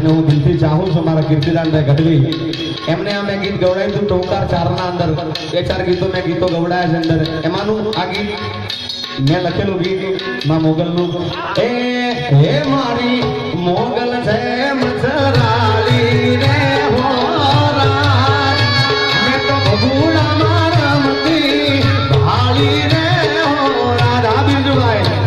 અને હું દિલથી ચાહું છું મારા કીર્તિદાનભાઈ ગઢવી એમને આ મેં ગીત ગવડાવ્યું હતું ટોકાર 4 ના અંદર 2-4 ગીતો મેં ગીતો ગવડાયા છે અંદર એમાંનું આ ગીત મેં લખેલું ગીત માં મોગલનું એ હે મારી મોગલ છે મચરાલી રે હોરા મેં તો ભગુડા મારા મતી ભાળી રે હોરા રાબીરભાઈ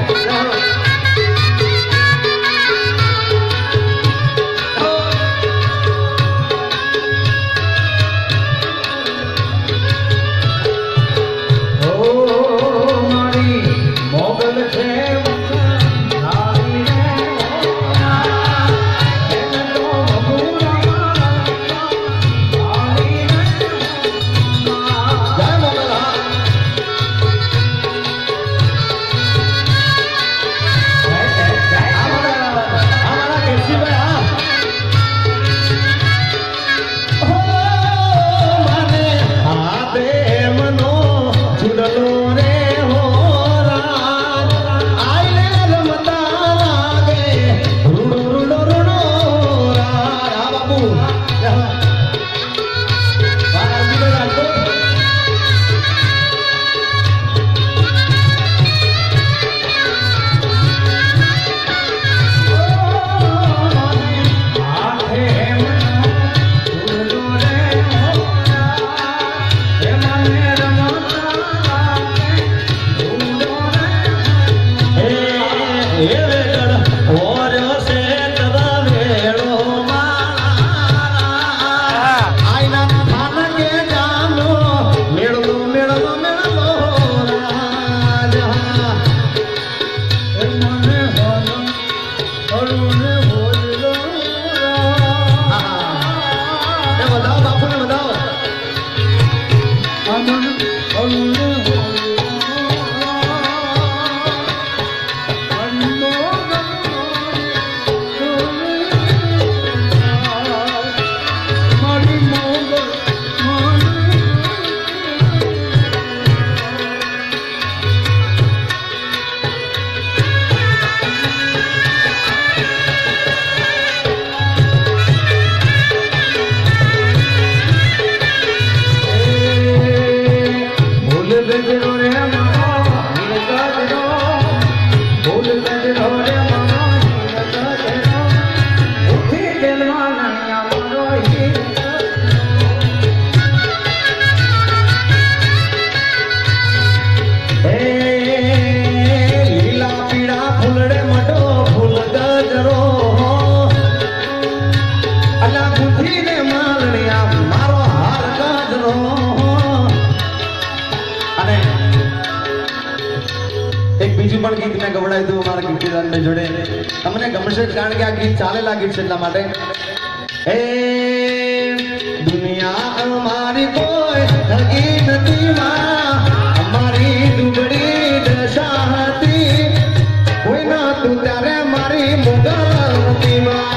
બીજું પણ ગીત મેં ગવડાવ્યું હતું મારા કીર્તિદાનભાઈ જોડે તમને ગમશે કારણ કે આ ગીત ચાલેલા ગીત છે એટલા માટે હે દુનિયા અમારી કોઈ ઠગી નથી માં અમારી દુબળી દશા હતી કોઈ ના તું ત્યારે મારી મોગલ હતી માં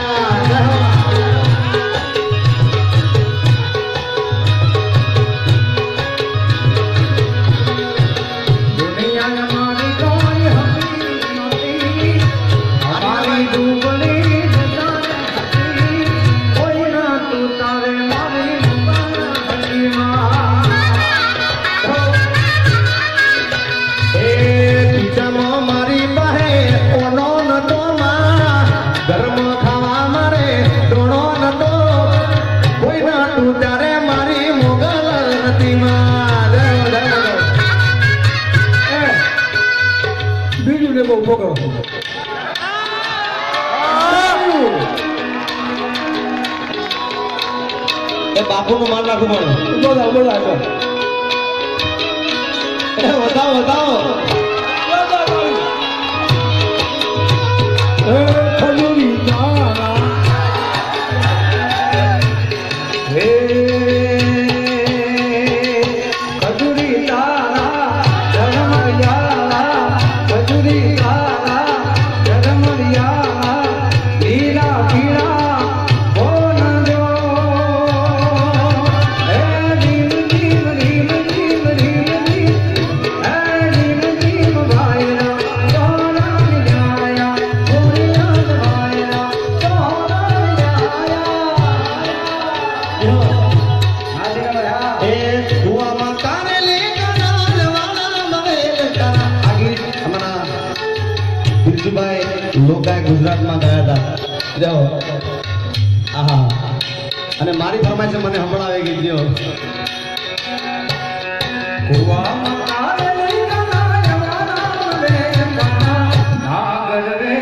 ઉભો કરો એ બાપુ નું માન નાખવું પડે ઉભો રાખો વધાવો એ કુવામાં કારેલી કાના જવાના મવેલ કાના આ ગીત અમારા બિરજુભાઈ લોકગાયક ગુજરાતમાં ગયા હતા જાઓ આહા અને મારી ફરમાઈશ મને સંભળાવે ગીત દો કુવામાં કારેલી કાના જવાના મવેલ કાના નાગર રે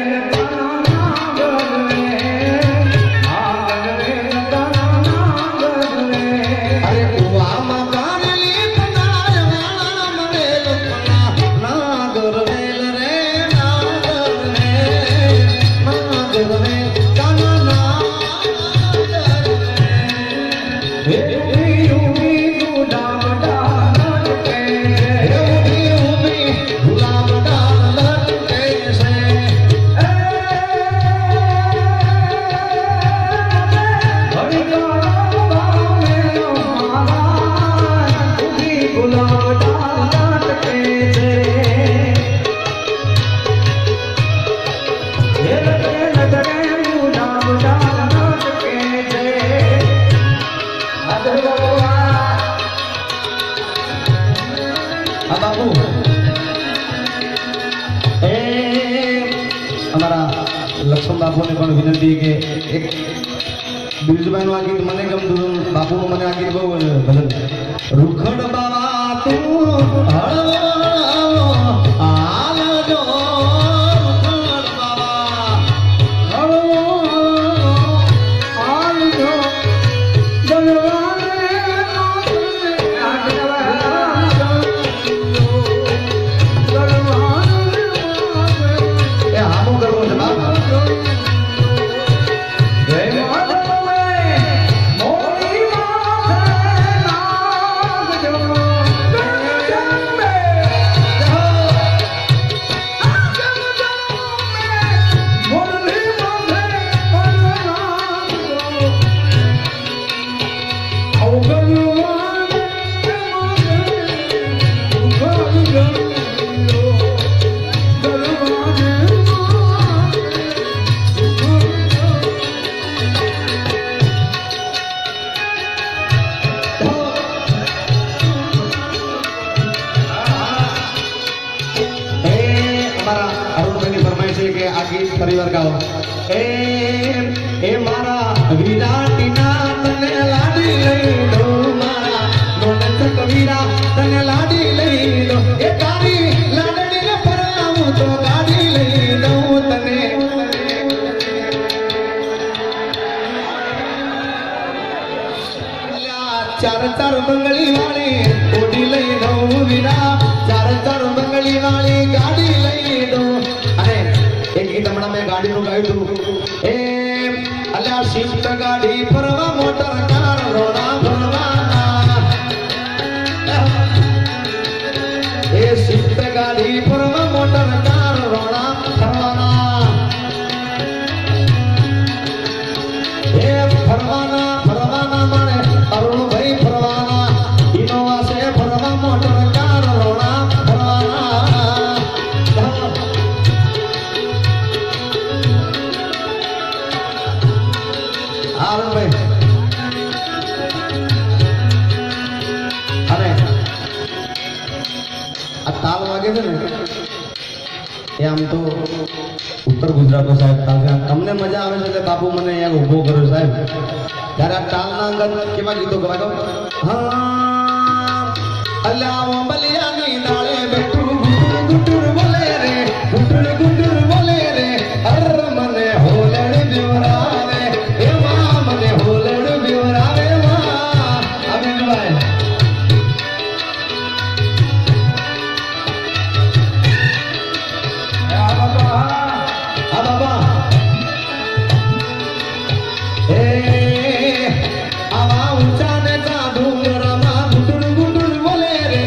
લક્ષ્મણ બાપુને પણ વિનંતી કે એક બિરજુભાઈનું આ ગીત મને ગમતું બાપુનું મને આ ગીત બહુ ભજન રૂખડ બાવા તું હળવો આલજો રૂખડ બાવા હળવો આલજો પરિવાર ગાઓ એ મારા વિરાટીના તને લાડી લઈ લો મારા નોનચક વીરા તને લાડી લઈ લો એ તારી લાડડીને પરાવું તો ગાડી લઈ દઉં તને ચાર ચાર બંગલી વાળી ઓડી લઈ દઉં વીરા ચાર ચાર બંગલી વાળી ગાડી લઈ દઉં અને એક ગીત હમણાં મેં ગાડીનું ગાયું હતું એ અલ્યા શિફ્ટ ગાડી ફરવા મોટર કાર રોડા ફરવાના એ શિફ્ટ ગાડી ફરવા મોટર કાર રોડા ફરવાના એ ફરવાના ફરવાના મારે અરુણભાઈ ફરવાના ઇનોવા છે ફરવા મોટર કાર રોડા ફરવાના અને આ તાલ વાગે છે ને એ આમ તો ઉત્તર ગુજરાતનો સાહેબ તાલ છે તમને મજા આવે છે એટલે બાપુ મને અહીંયા ઊભો કર્યો સાહેબ ત્યારે આ તાલના અંગત કેવા ગીતો ગવાય હા અલ્લાહ બલિયાની ડાળે બેઠું ગુટુર બોલે રે ગુટુર બોલે રે અર મને હોલડ દેવરાવે એવા મને હોલડ દેવરાવે વા અમિતભાઈ આ બાબા એ આવા ઊંચા ને કા ડુંગરમાં ગુટુર બોલે રે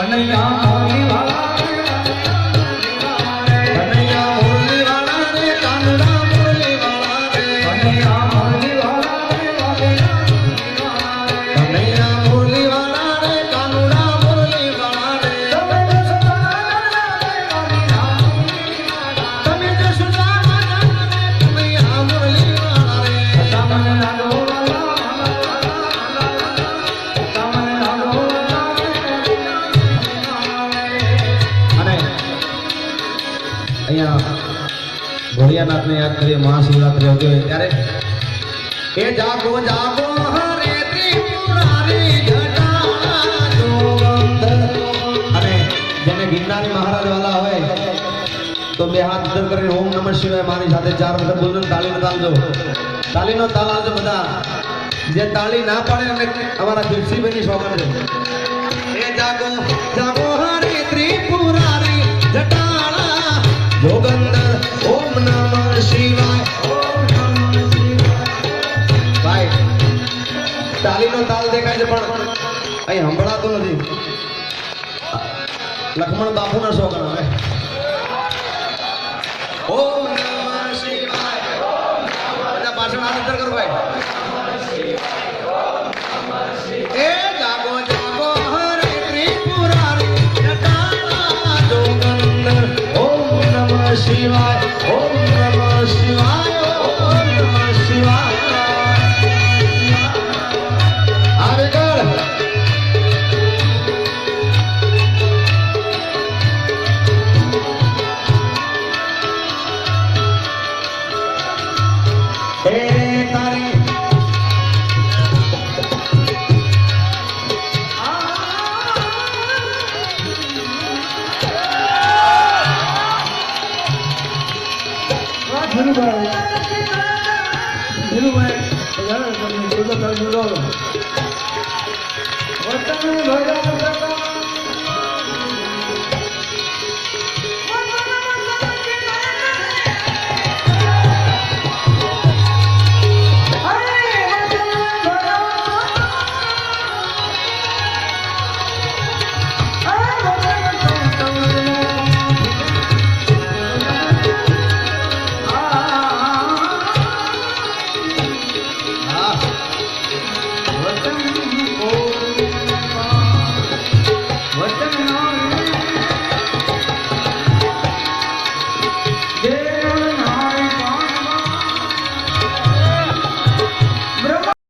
કનૈયા મોરલી વાળા કનૈયા મુરલી વાળા રે કાનડા મુરલી વાળા રે કનૈયા મોરલી વાળા કનૈયા મુરલી વાળા રે કાનડા મુરલી વાળા રે તમે જો સુજાના કનૈયા મુરલી વાળા રે તમને લાડો અને અહીંયા ભોળિયાનાથને યાદ કરીએ મહાશિવરાત્રી આવતી હોય ત્યારે એ જાગો જાગો હરે ત્રિપુરારી જટા જોગંધ. અને જેને ગિરનારી મહારાજ વાલા હોય તો બે હાથ ઉપર કરીને ઓમ નમઃ શિવાય મારી સાથે 4 વખત બોલજો ને તાળીનો તાલ જો તાળીનો તાલ આવજો બધા જે તાળી ના પાડે અને અમારા દીપસીભાઈની સોગંદ છે એ જાગો જાગો હરે ત્રિપુરારી જટાળા જોગંધ ઓમ નમઃ શિવાય ભાઈ તાલીનો તાલ દેખાય છે પણ અહીં સંભળાતો નથી. લક્ષ્મણ બાપુના સોગંદ હવે ઓમ નમઃ શિવાય બધા પાછળ હાથ ઉપર કરો ભાઈ. એ જાગો જાગો હરે ત્રિપુરારી જટાળા જોગંધ ઓમ નમઃ શિવાય ઓમ નમઃ શિવાય ઓમ નમઃ શિવાય. આવે કર એ તારી ધીરુભાઈ